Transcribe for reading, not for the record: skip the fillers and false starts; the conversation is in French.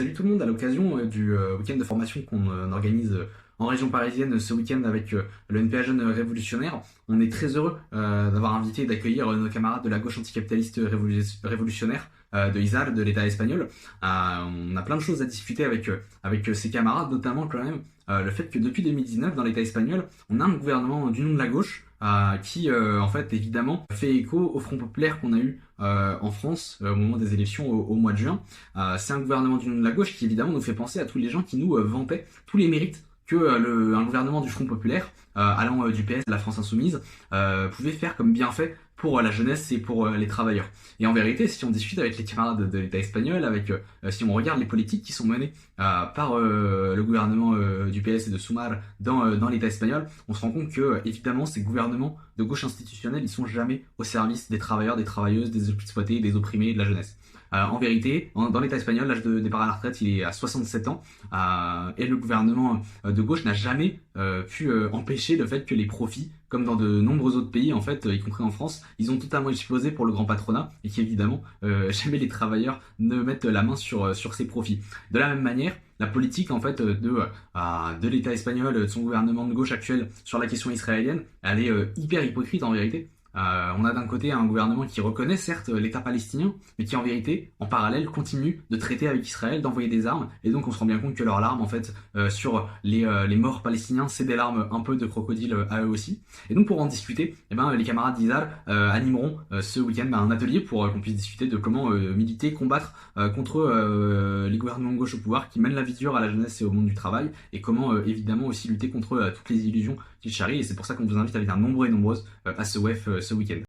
Salut tout le monde, à l'occasion du week-end de formation qu'on organise en région parisienne ce week-end avec le NPA Jeunes Révolutionnaires, on est très heureux d'avoir invité et d'accueillir nos camarades de la gauche anticapitaliste révolutionnaire de ISAL, de l'État espagnol. On a plein de choses à discuter avec ces camarades, notamment quand même le fait que depuis 2019, dans l'État espagnol, on a un gouvernement du nom de la gauche qui, en fait, évidemment, fait écho au Front populaire qu'on a eu en France au moment des élections au mois de juin. C'est un gouvernement du nom de la gauche qui, évidemment, nous fait penser à tous les gens qui nous vantaient tous les mérites que un gouvernement du Front populaire, allant du PS à la France insoumise, pouvait faire comme bienfait pour la jeunesse et pour les travailleurs. Et en vérité, si on discute avec les camarades de l'État espagnol, si on regarde les politiques qui sont menées par le gouvernement du PS et de Sumar dans l'État espagnol, on se rend compte que, évidemment, ces gouvernements de gauche institutionnelle, ils sont jamais au service des travailleurs, des travailleuses, des exploités, des opprimés et de la jeunesse. En vérité, dans l'État espagnol, l'âge de départ à la retraite, il est à 67 ans, et le gouvernement de gauche n'a jamais pu empêcher le fait que les profits, comme dans de nombreux autres pays, en fait, y compris en France, ils ont totalement explosé pour le grand patronat, et qu'évidemment, jamais les travailleurs ne mettent la main sur ces profits. De la même manière, la politique en fait de l'État espagnol, de son gouvernement de gauche actuel sur la question israélienne, elle est hyper hypocrite en vérité. On a d'un côté un gouvernement qui reconnaît certes l'État palestinien, mais qui en vérité, en parallèle, continue de traiter avec Israël, d'envoyer des armes, et donc on se rend bien compte que leurs larmes, en fait, sur les morts palestiniens, c'est des larmes un peu de crocodile à eux aussi. Et donc pour en discuter, eh ben, les camarades d'Isal animeront ce week-end un atelier pour qu'on puisse discuter de comment militer, combattre contre les gouvernements de gauche au pouvoir qui mènent la vie dure à la jeunesse et au monde du travail, et comment évidemment aussi lutter contre toutes les illusions qu'ils charrient. Et c'est pour ça qu'on vous invite à venir nombreux et nombreuses à ce WEF ce week-end.